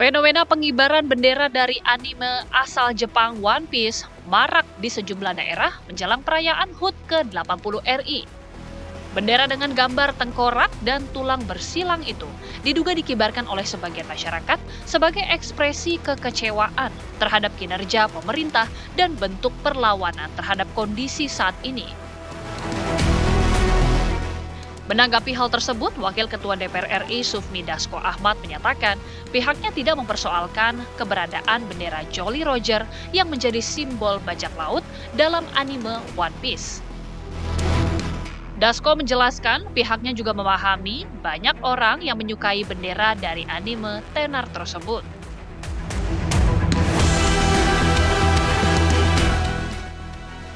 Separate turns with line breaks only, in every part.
Fenomena pengibaran bendera dari anime asal Jepang One Piece marak di sejumlah daerah menjelang perayaan HUT ke-80 RI. Bendera dengan gambar tengkorak dan tulang bersilang itu diduga dikibarkan oleh sebagian masyarakat sebagai ekspresi kekecewaan terhadap kinerja pemerintah dan bentuk perlawanan terhadap kondisi saat ini. Menanggapi hal tersebut, Wakil Ketua DPR RI Sufmi Dasko Ahmad menyatakan pihaknya tidak mempersoalkan keberadaan bendera Jolly Roger yang menjadi simbol bajak laut dalam anime One Piece. Dasko menjelaskan pihaknya juga memahami banyak orang yang menyukai bendera dari anime tenar tersebut.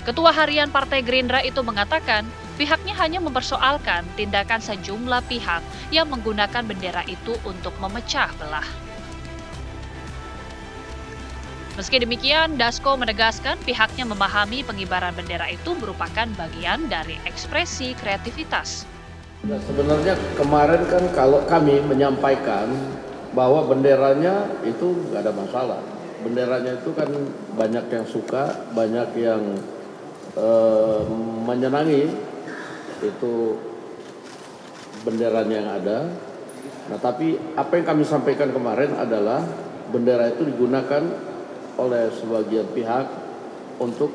Ketua Harian Partai Gerindra itu mengatakan pihaknya hanya mempersoalkan tindakan sejumlah pihak yang menggunakan bendera itu untuk memecah belah. Meski demikian, Dasko menegaskan pihaknya memahami pengibaran bendera itu merupakan bagian dari ekspresi kreativitas.
Nah, sebenarnya kemarin kan kalau kami menyampaikan bahwa benderanya itu nggak ada masalah. Benderanya itu kan banyak yang suka, banyak yang menyenangi itu benderanya yang ada. Nah, tapi apa yang kami sampaikan kemarin adalah bendera itu digunakan oleh sebagian pihak untuk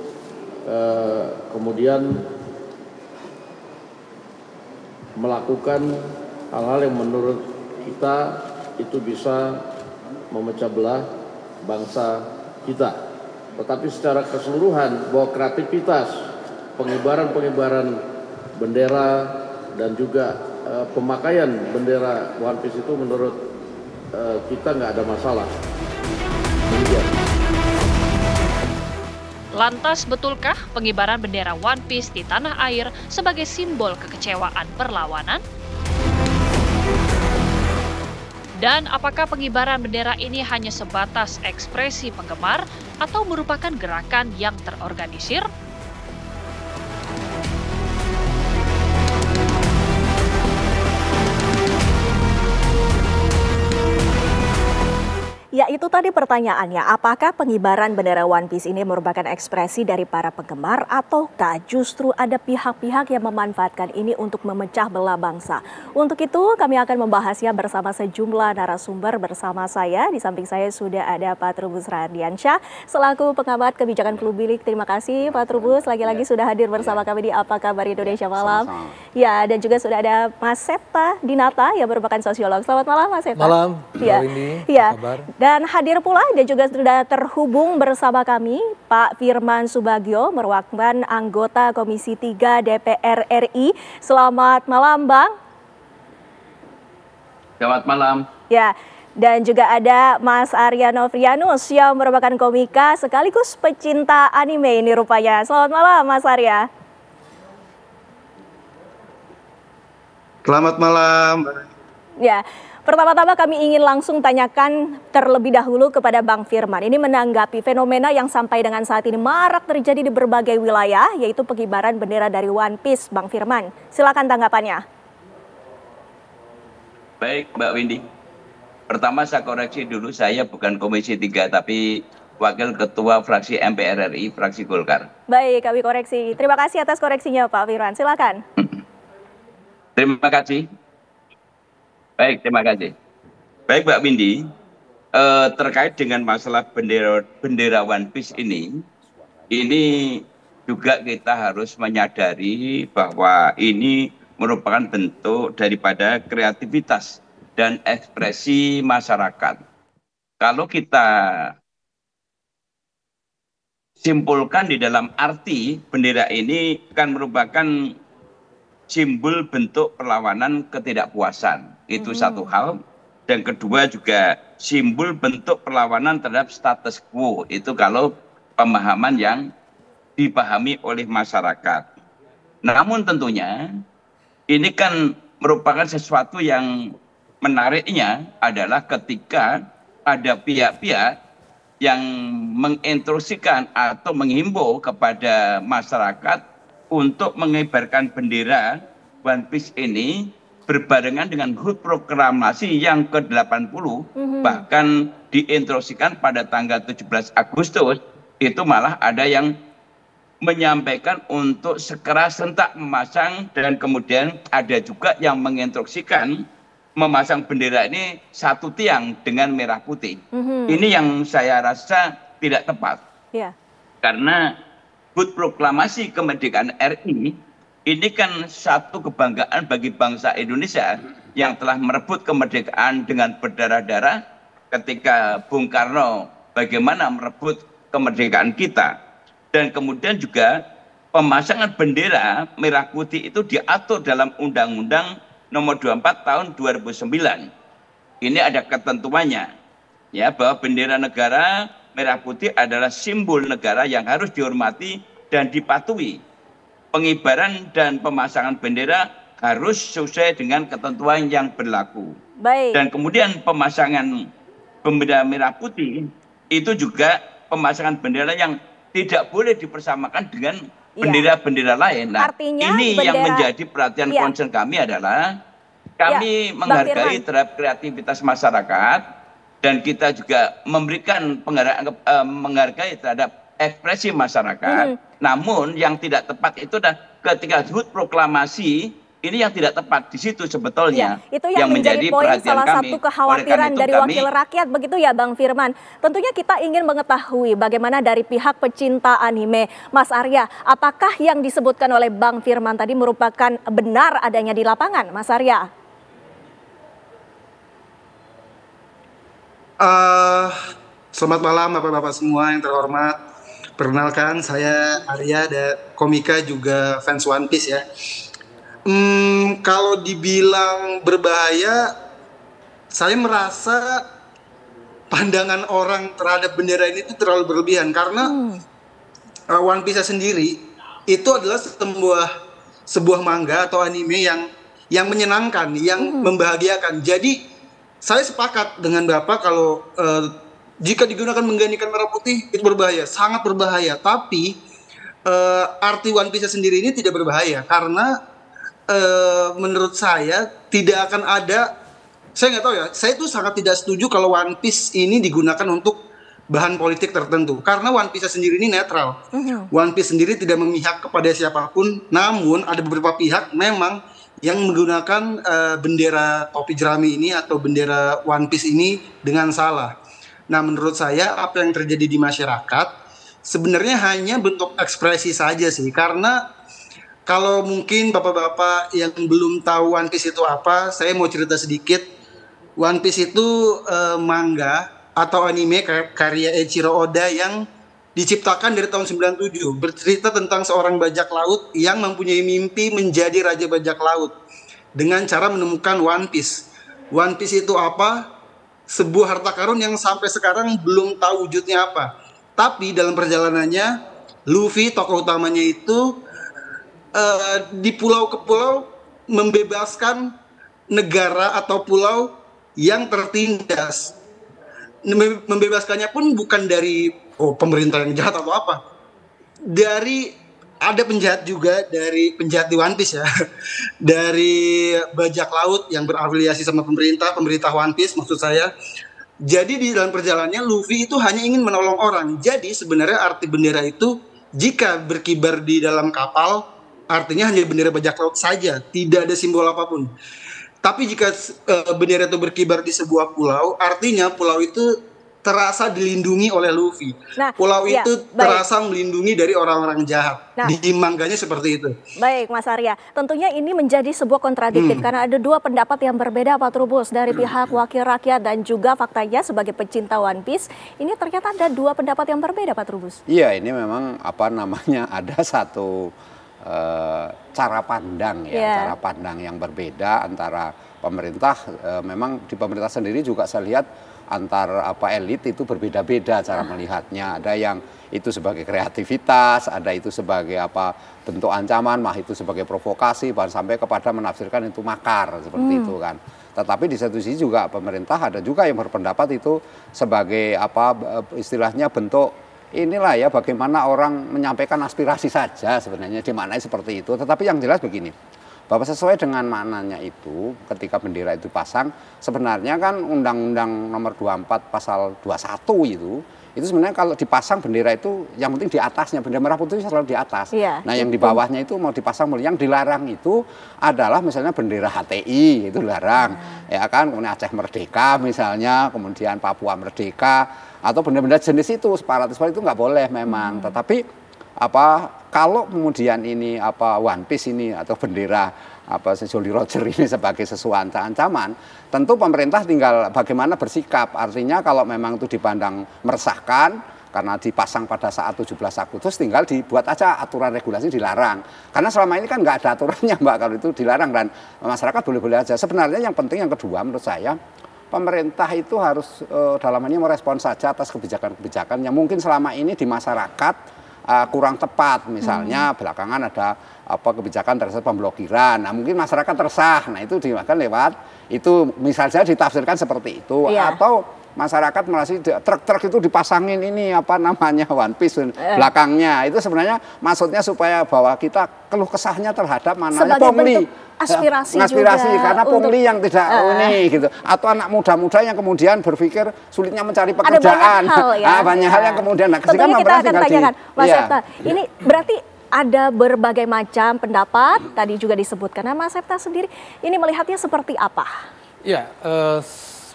kemudian melakukan hal-hal yang menurut kita itu bisa memecah belah bangsa kita. Tetapi secara keseluruhan bahwa kreativitas pengibaran bendera dan juga pemakaian bendera One Piece itu menurut kita nggak ada masalah.
Lantas betulkah pengibaran bendera One Piece di tanah air sebagai simbol kekecewaan perlawanan? Dan apakah pengibaran bendera ini hanya sebatas ekspresi penggemar atau merupakan gerakan yang terorganisir?
Ya, itu tadi pertanyaannya, apakah pengibaran bendera One Piece ini merupakan ekspresi dari para penggemar ataukah justru ada pihak-pihak yang memanfaatkan ini untuk memecah belah bangsa? Untuk itu kami akan membahasnya bersama sejumlah narasumber. Bersama saya, di samping saya sudah ada Pak Trubus Radiansyah selaku pengamat kebijakan publik. Terima kasih Pak Trubus, lagi-lagi sudah hadir bersama kami di Apa Kabar Indonesia Malam. Sama-sama. Ya, dan juga sudah ada Mas Septa Dinata yang merupakan sosiolog. Selamat malam Mas Septa.
Malam,
ya.
Apa kabar?
Dan hadir pula dan juga sudah terhubung bersama kami Pak Firman Subagio, merupakan anggota Komisi 3 DPR RI. Selamat malam Bang.
Selamat malam.
Ya, dan juga ada Mas Arya Novrianus yang merupakan komika sekaligus pecinta anime ini rupanya. Selamat malam Mas Arya.
Selamat malam.
Ya. Pertama-tama kami ingin langsung tanyakan terlebih dahulu kepada Bang Firman. Ini menanggapi fenomena yang sampai dengan saat ini marak terjadi di berbagai wilayah, yaitu pengibaran bendera dari One Piece. Bang Firman, silakan tanggapannya.
Baik, Mbak Windy. Pertama saya koreksi dulu, saya bukan Komisi 3, tapi Wakil Ketua Fraksi MPR RI, Fraksi Golkar.
Baik, kami koreksi. Terima kasih atas koreksinya Pak Firman, silakan.
Terima kasih. Baik, terima kasih. Baik, Mbak Windy, terkait dengan masalah bendera One Piece ini juga kita harus menyadari bahwa ini merupakan bentuk daripada kreativitas dan ekspresi masyarakat. Kalau kita simpulkan di dalam arti bendera ini kan merupakan simbol bentuk perlawanan ketidakpuasan. Itu satu hal. Dan kedua juga simbol bentuk perlawanan terhadap status quo. Itu kalau pemahaman yang dipahami oleh masyarakat. Namun tentunya ini kan merupakan sesuatu yang menariknya adalah ketika ada pihak-pihak yang menginstruksikan atau menghimbau kepada masyarakat untuk mengibarkan bendera One Piece ini berbarengan dengan HUT proklamasi yang ke-80, bahkan diinstruksikan pada tanggal 17 Agustus, itu malah ada yang menyampaikan untuk segera sentak memasang, dan kemudian ada juga yang menginstruksikan memasang bendera ini satu tiang dengan merah putih. Ini yang saya rasa tidak tepat. Karena HUT proklamasi kemerdekaan RI ini kan satu kebanggaan bagi bangsa Indonesia yang telah merebut kemerdekaan dengan berdarah-darah ketika Bung Karno bagaimana merebut kemerdekaan kita. Dan kemudian juga pemasangan bendera merah putih itu diatur dalam Undang-Undang Nomor 24 Tahun 2009. Ini ada ketentuannya, ya, bahwa bendera negara merah putih adalah simbol negara yang harus dihormati dan dipatuhi. Pengibaran dan pemasangan bendera harus sesuai dengan ketentuan yang berlaku. Dan kemudian pemasangan bendera merah putih itu juga pemasangan bendera yang tidak boleh dipersamakan dengan bendera-bendera lain. Nah,
artinya
ini yang menjadi perhatian concern kami adalah kami menghargai terhadap kreativitas masyarakat, dan kita juga memberikan menghargai terhadap ekspresi masyarakat. Namun yang tidak tepat itu adalah ketika HUT proklamasi ini yang tidak tepat di situ sebetulnya.
Itu yang menjadi poin salah satu kekhawatiran dari wakil rakyat, begitu ya Bang Firman. Tentunya kita ingin mengetahui bagaimana dari pihak pecinta anime, Mas Arya, apakah yang disebutkan oleh Bang Firman tadi merupakan benar adanya di lapangan, Mas Arya?
Selamat malam Bapak-Bapak semua yang terhormat. Perkenalkan, saya Arya, dan komika juga fans One Piece ya. Kalau dibilang berbahaya, saya merasa pandangan orang terhadap bendera ini itu terlalu berlebihan, karena One Piece sendiri itu adalah sebuah manga atau anime yang menyenangkan, yang membahagiakan. Jadi saya sepakat dengan Bapak kalau jika digunakan menggantikan merah putih itu berbahaya, sangat berbahaya. Tapi arti One Piece sendiri ini tidak berbahaya, karena menurut saya tidak akan ada, saya nggak tahu ya, saya tuh sangat tidak setuju kalau One Piece ini digunakan untuk bahan politik tertentu, karena One Piece sendiri ini netral. One Piece sendiri tidak memihak kepada siapapun, namun ada beberapa pihak memang yang menggunakan bendera topi jerami ini atau bendera One Piece ini dengan salah. Nah, menurut saya apa yang terjadi di masyarakat sebenarnya hanya bentuk ekspresi saja sih, karena kalau mungkin bapak-bapak yang belum tahu One Piece itu apa, saya mau cerita sedikit. One Piece itu manga atau anime karya Eiichiro Oda yang diciptakan dari tahun 97. Bercerita tentang seorang bajak laut yang mempunyai mimpi menjadi raja bajak laut dengan cara menemukan One Piece. One Piece itu apa? Sebuah harta karun yang sampai sekarang belum tahu wujudnya apa. Tapi dalam perjalanannya, Luffy, tokoh utamanya itu, di pulau ke pulau membebaskan negara atau pulau yang tertindas. Membebaskannya pun bukan dari pemerintah yang jahat atau apa. Ada penjahat juga, dari penjahat di One Piece ya. Dari bajak laut yang berafiliasi sama pemerintah One Piece maksud saya. Jadi di dalam perjalanannya Luffy itu hanya ingin menolong orang. Jadi sebenarnya arti bendera itu jika berkibar di dalam kapal, artinya hanya bendera bajak laut saja, tidak ada simbol apapun. Tapi jika bendera itu berkibar di sebuah pulau, artinya pulau itu terasa dilindungi oleh Luffy. Pulau itu terasa melindungi dari orang-orang jahat. Di mangganya seperti itu. Baik,
Mas Arya. Tentunya ini menjadi sebuah kontradiktif karena ada dua pendapat yang berbeda, Pak Trubus, dari pihak wakil rakyat dan juga faktanya sebagai pecinta One Piece. Ini ternyata ada dua pendapat yang berbeda, Pak Trubus.
Iya, ini memang ada satu cara pandang cara pandang yang berbeda antara pemerintah. Memang di pemerintah sendiri juga saya lihat antar elit itu berbeda-beda cara melihatnya. Ada yang itu sebagai kreativitas, ada itu sebagai bentuk ancaman, itu sebagai provokasi, bahkan sampai kepada menafsirkan itu makar seperti itu kan. Tetapi di satu sisi juga pemerintah ada juga yang berpendapat itu sebagai istilahnya bentuk inilah ya, bagaimana orang menyampaikan aspirasi saja sebenarnya, dimaknai seperti itu. Tetapi yang jelas begini, bahwa sesuai dengan maknanya itu ketika bendera itu pasang, sebenarnya kan Undang-Undang Nomor 24 Pasal 21 itu sebenarnya kalau dipasang bendera itu yang penting di atasnya, bendera merah putih selalu di atas. Nah yang di bawahnya itu mau dipasang, yang dilarang itu adalah misalnya bendera HTI itu larang, ya kan, kemudian Aceh Merdeka misalnya, kemudian Papua Merdeka, atau benda-benda jenis itu separatis itu nggak boleh memang. Tetapi kalau kemudian ini One Piece ini atau bendera Jolly Roger ini sebagai sesuatu ancaman, tentu pemerintah tinggal bagaimana bersikap. Artinya kalau memang itu dipandang meresahkan karena dipasang pada saat 17 Agustus, tinggal dibuat aja aturan regulasi dilarang. Karena selama ini kan nggak ada aturannya Mbak kalau itu dilarang, dan masyarakat boleh-boleh aja. Sebenarnya yang penting yang kedua menurut saya, pemerintah itu harus dalam ini merespons saja atas kebijakan-kebijakan yang mungkin selama ini di masyarakat kurang tepat. Misalnya belakangan ada kebijakan terkait pemblokiran. Nah mungkin masyarakat resah. Nah itu dimakan lewat itu misalnya ditafsirkan seperti itu. Atau masyarakat merasa truk-truk itu dipasangin ini One Piece belakangnya. Itu sebenarnya maksudnya supaya bahwa kita keluh kesahnya terhadap mananya pungli.
Aspirasi
juga karena pungli yang tidak ini gitu, atau anak muda-muda yang kemudian berpikir sulitnya mencari pekerjaan. Banyak hal yang kemudian
tentunya kita akan tanyakan Mas Septa. Ini berarti ada berbagai macam pendapat tadi juga disebutkan. Nah, Mas Septa sendiri ini melihatnya seperti apa?
Ya,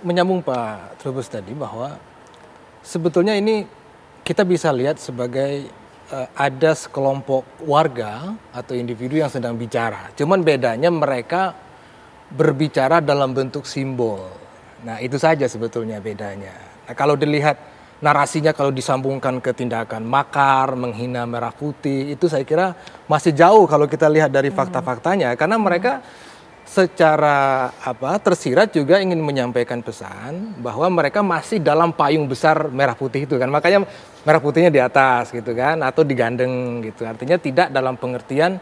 menyambung Pak Trubus tadi bahwa sebetulnya ini kita bisa lihat sebagai ada sekelompok warga atau individu yang sedang bicara. Cuman bedanya mereka berbicara dalam bentuk simbol. Nah itu saja sebetulnya bedanya. Nah, kalau dilihat narasinya kalau disambungkan ke tindakan makar, menghina merah putih, itu saya kira masih jauh kalau kita lihat dari fakta-faktanya. Karena mereka secara tersirat juga ingin menyampaikan pesan bahwa mereka masih dalam payung besar merah putih itu kan, makanya merah putihnya di atas gitu kan, atau digandeng gitu, artinya tidak dalam pengertian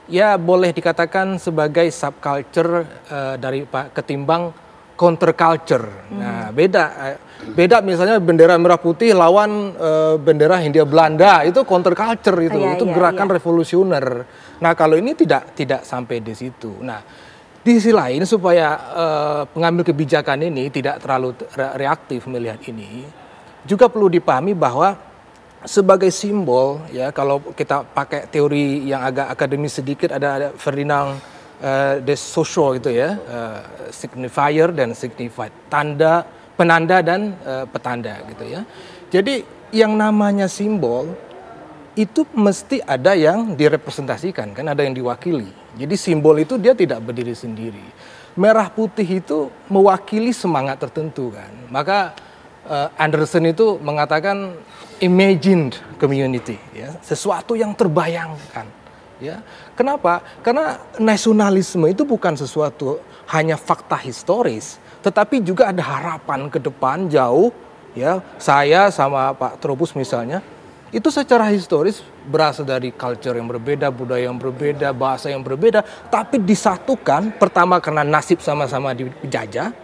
ya boleh dikatakan sebagai subculture dari ketimbang counterculture. Nah beda misalnya bendera merah putih lawan bendera Hindia Belanda, itu counterculture itu gerakan revolusioner. Nah kalau ini tidak sampai di situ. Nah di sisi lain supaya pengambil kebijakan ini tidak terlalu reaktif melihat ini, juga perlu dipahami bahwa sebagai simbol ya, kalau kita pakai teori yang agak akademis sedikit, ada Ferdinand de Saussure gitu ya, signifier dan signified, penanda dan petanda gitu ya. Jadi yang namanya simbol itu mesti ada yang direpresentasikan kan, ada yang diwakili. Jadi simbol itu dia tidak berdiri sendiri. Merah putih itu mewakili semangat tertentu kan. Maka Anderson itu mengatakan imagined community, ya, sesuatu yang terbayangkan. Ya, kenapa? Karena nasionalisme itu bukan sesuatu hanya fakta historis, tetapi juga ada harapan ke depan jauh. Ya, saya sama Pak Trubus misalnya, itu secara historis berasal dari culture yang berbeda, budaya yang berbeda, bahasa yang berbeda, tapi disatukan pertama karena nasib sama-sama dijajah,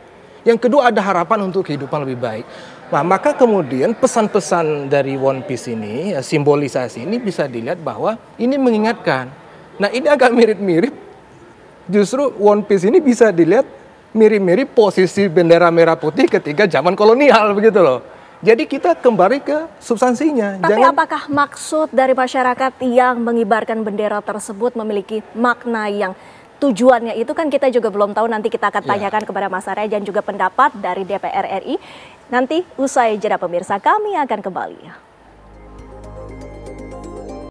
yang kedua ada harapan untuk kehidupan lebih baik. Nah, maka kemudian pesan-pesan dari One Piece ini, simbolisasi ini bisa dilihat bahwa ini mengingatkan. Nah ini agak mirip-mirip, justru One Piece ini bisa dilihat mirip-mirip posisi bendera merah putih ketika zaman kolonial begitu loh. Jadi kita kembali ke substansinya.
Tapi apakah maksud dari masyarakat yang mengibarkan bendera tersebut memiliki makna yang tujuannya itu kan kita juga belum tahu, nanti kita akan tanyakan kepada Mas Arya dan juga pendapat dari DPR RI. Nanti usai jeda pemirsa kami akan kembali.